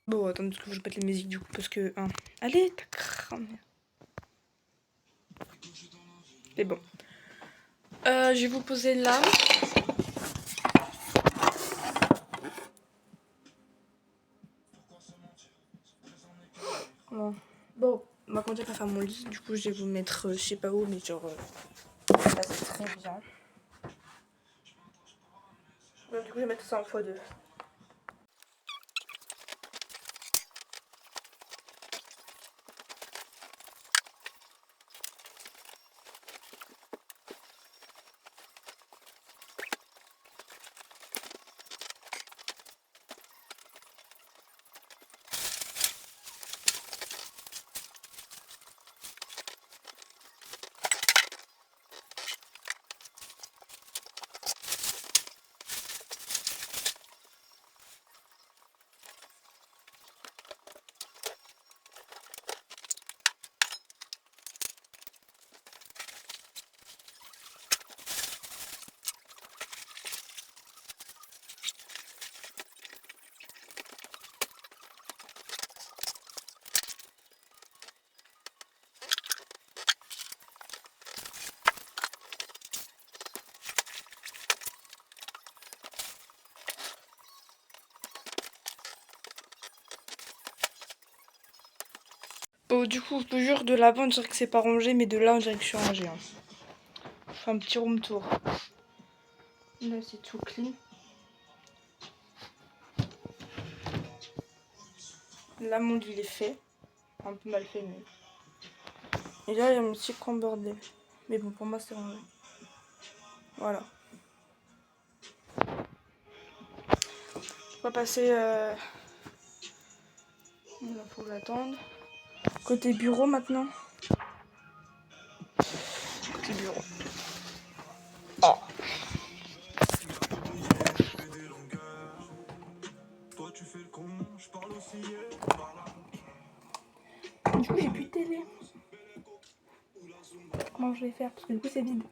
Bon, attendez, parce que je pète les musiques du coup, parce que... Hein. Allez, t'as cramé. C'est bon. Je vais vous poser là. Bon, on va commencer par faire mon lit. Du coup, je vais vous mettre, je sais pas où, mais genre... là, c'est très bien. Donc, du coup, je vais mettre ça en x2. Bon, du coup, je vous jure, de là-bas, on dirait que c'est pas rangé, mais de là, on dirait que je suis rangée. Hein. Je fais un petit room tour. Là, c'est tout clean. Là, mon lit, il est fait. Un peu mal fait, mais... Et là, il y a mon petit coin bordel. Mais bon, pour moi, c'est rangé. Voilà. On va passer... Là, faut que j'attende. Côté bureau, maintenant. Côté bureau. Oh. Du coup, j'ai plus de télé. Comment je vais faire? Parce que du coup, c'est vide.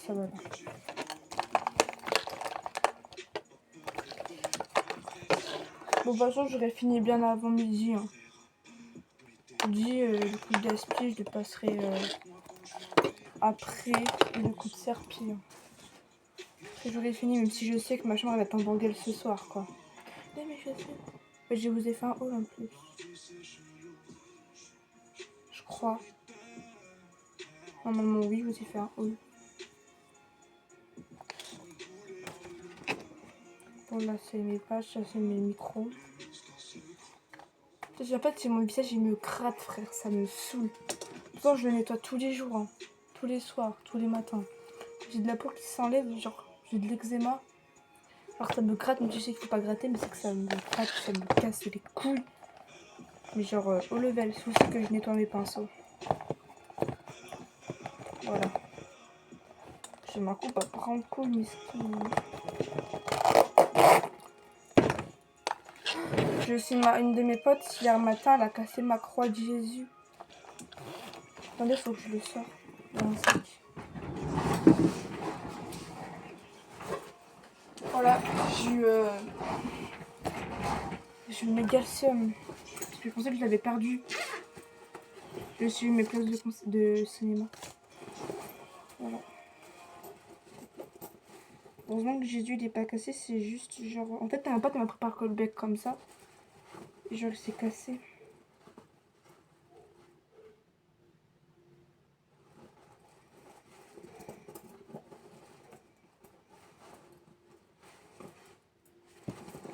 Ça va là. Bon, de toute façon, j'aurais fini bien avant midi. Hein. Midi, le coup de gaspille, je le passerai après le coup de serpille. Après, j'aurais fini, même si je sais que ma chambre va être en bordel ce soir, quoi. Mais je sais. Je vous ai fait un haul en plus. Je crois. Normalement, oui, je vous ai fait un haul. Bon, là, c'est mes pages, ça, c'est mes micros. En fait, c'est mon visage, il me gratte, frère, ça me saoule. Pourtant, je le nettoie tous les jours, hein. Tous les soirs, tous les matins. J'ai de la peau qui s'enlève, genre, j'ai de l'eczéma. Alors, ça me gratte, mais je sais qu'il faut pas gratter, mais c'est que ça me gratte, ça me casse les couilles. Mais genre, au level, souci que je nettoie mes pinceaux. Voilà. J'ai ma coupe à prendre couille, mais ce qui... J'ai aussi une de mes potes, hier matin, elle a cassé ma croix de Jésus. Attendez, faut que je le sorte dans un sac. Voilà, j'ai eu méga seum. Je pensais que je l'avais perdu. J'ai aussi eu mes places de cinéma. Voilà. Heureusement que Jésus il est pas cassé, c'est juste genre... En fait, t'as un pote qui m'a préparé un callback comme ça. Et genre, il s'est cassé.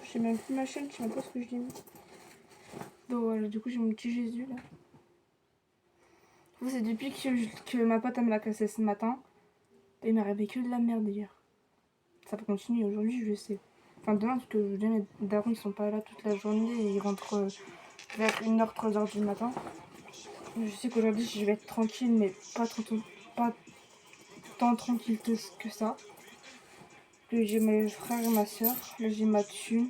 Je sais même plus ma chaîne, je sais même pas ce que je dis. Bon voilà, du coup j'ai mon petit Jésus là. C'est depuis que ma pote elle me l'a cassé ce matin. Et il m'est arrivé que de la merde hier. Ça va continuer aujourd'hui, je sais. Enfin demain, parce que mes darons ils sont pas là toute la journée et ils rentrent vers 1h, 3h du matin. Je sais qu'aujourd'hui je vais être tranquille, mais pas tant tranquille que ça. Puis j'ai mes frères et ma soeur. Là, j'ai ma thune.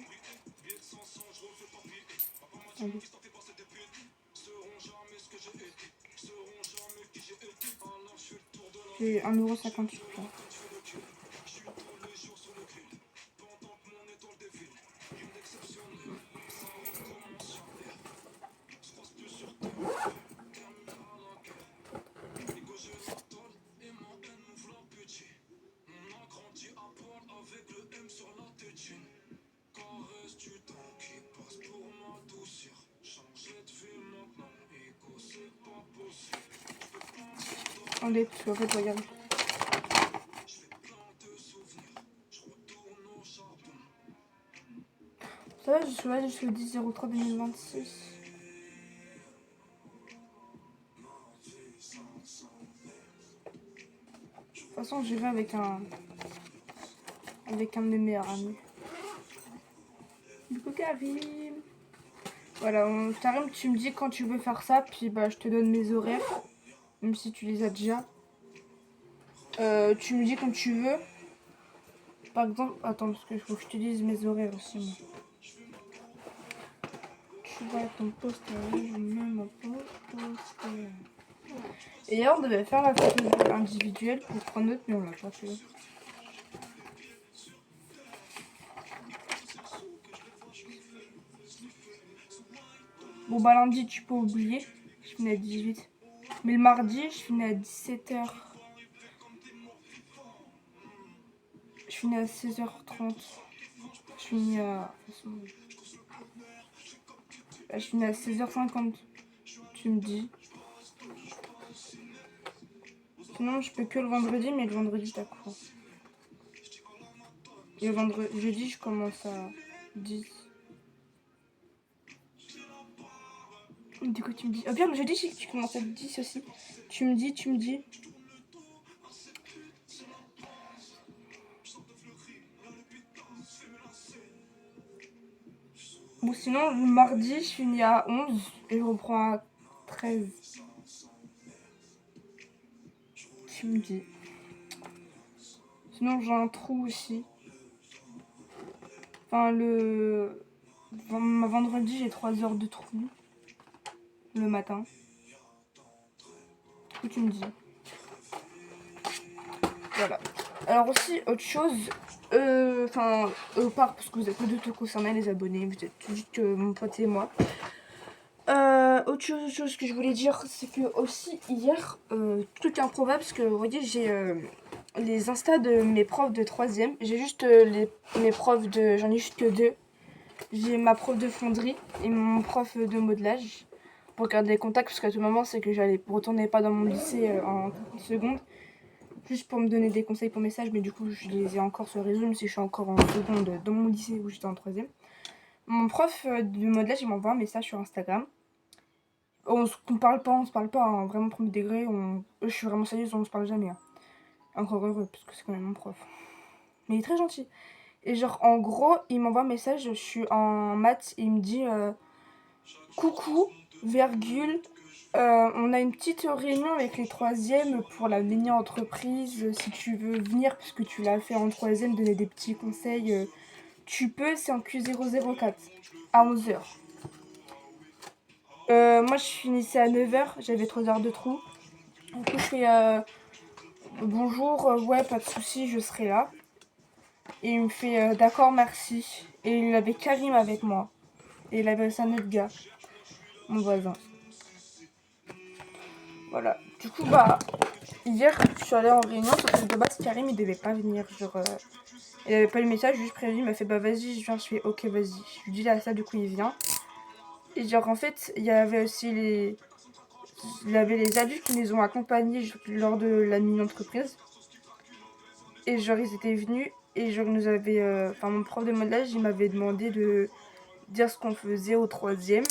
Allez. J'ai 1,58 €. Allez, parce qu'en fait, regarde. Ça va, je suis là jusqu'au 10/03/2026. De toute façon, j'irai avec un de mes meilleurs amis. Du coup, Karim. Voilà, Karim, tu me dis quand tu veux faire ça, puis bah je te donne mes horaires, même si tu les as déjà. Tu me dis quand tu veux. Par exemple, attends, parce qu'il faut que je te dise mes horaires aussi, moi. Tu vois ton poster, je mets mon poster. Et hier, on devait faire la photo individuelle pour prendre notre, mais on l'a pas fait. Bon, bah lundi, tu peux oublier. Je finis à 18. Mais le mardi, je finis à 17h. Je finis à 16h30. Je finis à... je finis à 16h50. Tu me dis. Sinon, je peux que le vendredi, mais le vendredi, t'as cours. Et le vendredi, jeudi, je commence à 10. Du coup, tu me dis... Ah bien, jeudi, tu commences à 10 aussi. Tu me dis. Bon, sinon, le mardi, je finis à 11 et je reprends à 13. Tu me dis. Sinon, j'ai un trou aussi. Enfin, vendredi, j'ai 3 heures de trou. Le matin. Du coup, tu me dis. Voilà. Alors aussi, autre chose. Pas parce que vous êtes pas du tout concernés, les abonnés. Vous êtes juste que mon pote et moi. Autre chose que je voulais dire, c'est que aussi hier, tout est improbable parce que vous voyez, j'ai les Insta de mes profs de 3ème. J'ai juste mes profs de. J'en ai juste que 2. J'ai ma prof de fonderie et mon prof de modelage. Pour garder les contacts, parce qu'à tout moment, c'est que j'allais retourner pas dans mon lycée en seconde. Juste pour me donner des conseils pour mes stages, mais du coup, je les ai encore sur le réseau, même si je suis encore en seconde dans mon lycée où j'étais en 3ème. Mon prof de modelage, il m'envoie un message sur Instagram. On se parle pas, hein, vraiment premier degré. Je suis vraiment sérieuse, on se parle jamais. Hein. Encore heureux, parce que c'est quand même mon prof. Mais il est très gentil. Et genre, en gros, il m'envoie un message, je suis en maths, il me dit coucou, virgule, on a une petite réunion avec les 3ème pour la mini-entreprise. Si tu veux venir, puisque tu l'as fait en 3ème, donner des petits conseils, tu peux, c'est en Q004 à 11h. Moi, je finissais à 9h, j'avais 3 heures de trou. Du coup, je fais bonjour, ouais, pas de soucis, je serai là. Et il me fait d'accord, merci. Et il avait Karim avec moi. Et il avait aussi un autre gars, mon voisin. Voilà. Du coup, bah, hier, je suis allée en réunion, sauf que de base, Karim, il devait pas venir. Genre, il avait pas le message, juste prévu, il m'a fait bah vas-y, je viens. Je fais ok, vas-y. Je lui dis là, ça, du coup, il vient. Et genre, en fait, il y avait aussi il y avait les adultes qui nous ont accompagnés lors de la mini-entreprise. Et genre, ils étaient venus et genre, nous avait. Enfin, mon prof de modelage, il m'avait demandé de dire ce qu'on faisait au 3ème.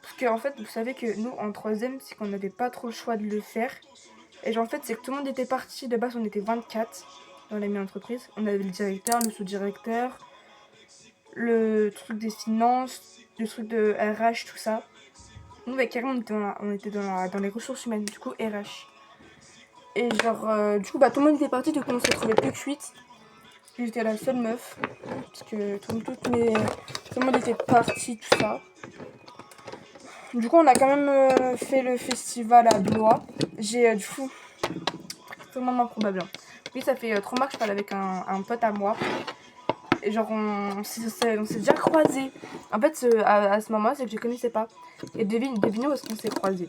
Parce que, en fait, vous savez que nous, en 3ème, c'est qu'on n'avait pas trop le choix de le faire. Et genre, en fait, c'est que tout le monde était parti. De base, on était 24 dans la mini-entreprise. On avait le directeur, le sous-directeur, le truc des finances, le truc de RH, tout ça. Nous, avec Karim, on était dans les ressources humaines, du coup, RH. Et genre, du coup, bah, tout le monde était parti, du coup, on se retrouvait plus que 8. J'étais la seule meuf. Parce que tout le monde était parti, tout ça. Du coup, on a quand même fait le festival à Blois. J'ai du coup, extrêmement improbable. Oui, ça fait 3 mois que je parle avec un pote à moi. Et genre, on s'est déjà croisés. En fait, à ce moment-là, c'est que je ne connaissais pas. Et devinez où est-ce qu'on s'est croisés.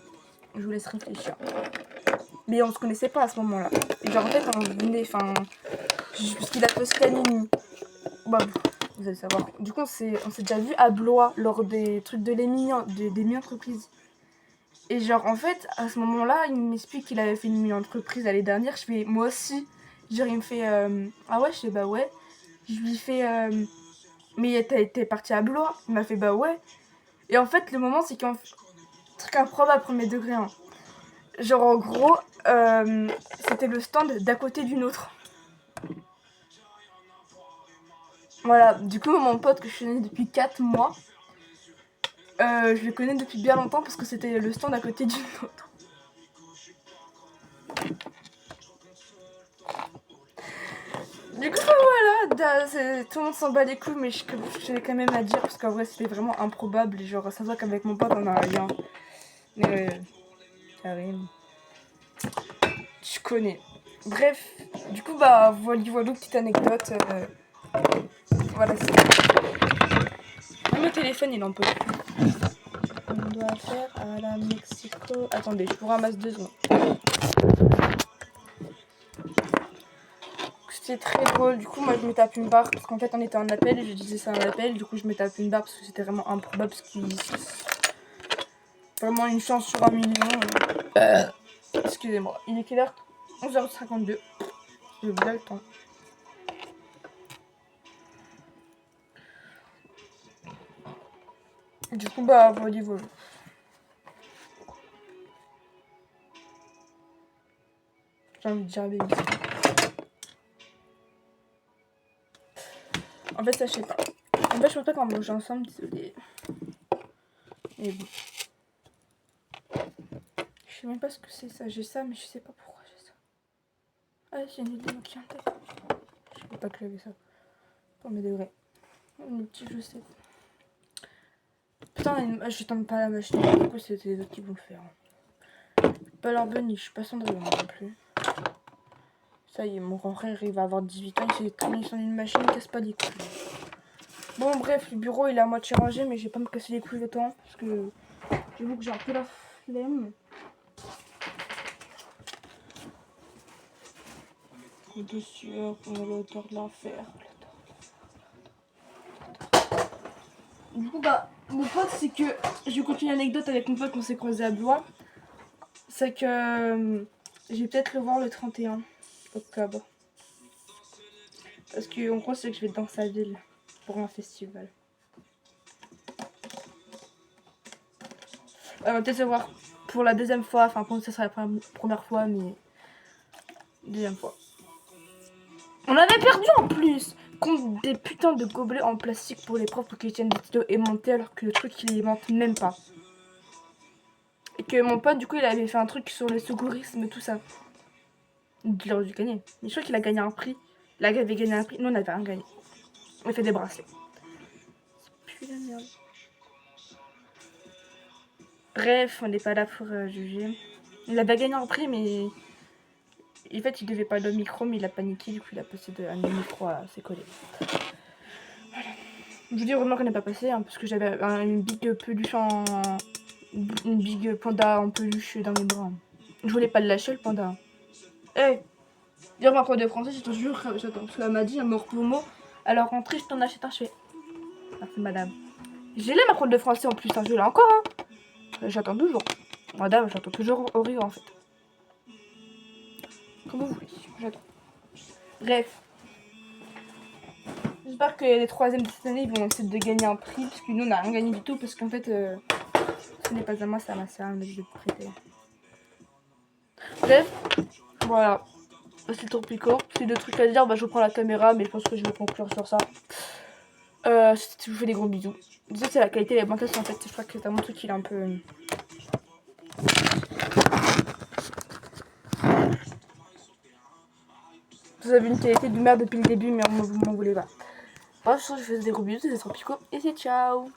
Je vous laisse réfléchir. Mais on se connaissait pas à ce moment-là. Et genre, en fait, on venait, enfin, parce qu'il a posté Anime. Bah, vous allez savoir. Du coup, on s'est déjà vu à Blois lors des trucs de des mini-entreprises. Et genre, en fait, à ce moment-là, il m'explique qu'il avait fait une mini-entreprise l'année dernière. Je fais, moi aussi. Genre, il me fait, ah ouais, je fais, bah ouais. Je lui fais, mais t'es parti à Blois? Il m'a fait, bah ouais. Et en fait, le moment, c'est qu'un truc improbable, premier degré. Hein. Genre, en gros, c'était le stand d'à côté d'une autre. Voilà, du coup, mon pote que je connais depuis 4 mois, je le connais depuis bien longtemps parce que c'était le stand à côté d'une autre. Du coup, voilà, tout le monde s'en bat les couilles, mais je tenais quand même à dire parce qu'en vrai, c'était vraiment improbable. Genre, ça se voit qu'avec mon pote, on a rien. Mais, rien. Je connais. Bref, du coup, bah, voilà, petite anecdote. Voilà, c'est. Le téléphone, il en peut plus. On doit faire à la Mexico. Attendez, je vous ramasse 2 secondes. C'était très drôle. Du coup, moi, je me tape une barre parce qu'en fait, on était en appel et je disais c'est un appel. Du coup, je me tape une barre parce que c'était vraiment improbable. Parce qu'il vraiment une chance sur 1 million. Excusez-moi. Il est quelle heure? 11h52. J'ai bien le temps. Du coup, bah, voilà. J'ai envie de dire baby. En fait, ça, je sais pas. En fait, je pense pas qu'on va manger ensemble, désolé. Mais bon. Je sais même pas ce que c'est ça. J'ai ça, mais je sais pas pourquoi j'ai ça. Ah, c'est une idée qui en tête. Je sais pas que j'avais ça. Premier degré. Le petit, je sais. Putain, je tente pas la machine. Du coup, c'était les autres qui vont le faire. Pas leur bunny, je suis pas Cendrillon non plus. Ça y est, mon grand frère, il va avoir 18 ans. Il s'est terminé sur une machine, il casse pas les couilles. Bon, bref, le bureau, il est à moitié rangé, mais je vais pas me casser les couilles le temps. Parce que j'avoue que j'ai un peu la flemme. De sueur, pour l'odeur de l'enfer. Du coup, bah, mon pote, c'est que je continue l'anecdote avec mon pote qu'on s'est croisé à Blois. C'est que je vais peut-être le voir le 31 octobre. Parce qu'en gros, c'est que je vais dans sa ville pour un festival. On va peut-être se voir pour la deuxième fois. Enfin, pour nous, ça sera la première fois, mais deuxième fois. On avait perdu en plus contre des putains de gobelets en plastique pour les profs pour qu'ils tiennent des stylos aimantés alors que le truc il aimante même pas. Et que mon pote du coup il avait fait un truc sur le secourisme tout ça. Il aurait dû gagner. Mais je crois qu'il a gagné un prix. Il avait gagné un prix. Nous on avait rien gagné. On a fait des bracelets. C'est plus la merde. Bref, on n'est pas là pour juger. Il avait gagné un prix mais en fait il devait pas le micro mais il a paniqué du coup il a passé un micro à ses collègues. Voilà. Je vous dis vraiment qu'on n'est pas passé hein, parce que j'avais une big peluche une big panda en peluche dans mes bras. Je voulais pas le lâcher le panda. Eh hey, dire ma prof de français, je te jure, j'attends. Elle m'a dit un mot pour mot. À la rentrée, je t'en achète un. Je fais. Merci madame. J'ai ma prof de français en plus, hein, je l'ai encore. Hein. J'attends toujours. Madame, j'attends toujours au Rio en fait. Comme vous voulez, j'attends. Bref. J'espère que les troisièmes de cette année ils vont essayer de gagner un prix. Parce que nous on n'a rien gagné du tout. Parce qu'en fait, ce n'est pas à moi, c'est à ma soeur. Mais je vais te prêter. Bref, voilà. C'est trop piquant. C'est deux trucs à dire. Bah, je prends la caméra. Mais je pense que je vais conclure sur ça. Je vous fais des gros bisous. Désolé, c'est la qualité des banquettes en fait. Je crois que c'est mon truc il est un peu. Vous avez une qualité de merde depuis le début, mais vous m'en voulez pas. Bref, je vous fais des gros bisous, c'était trop Pico, et c'est ciao.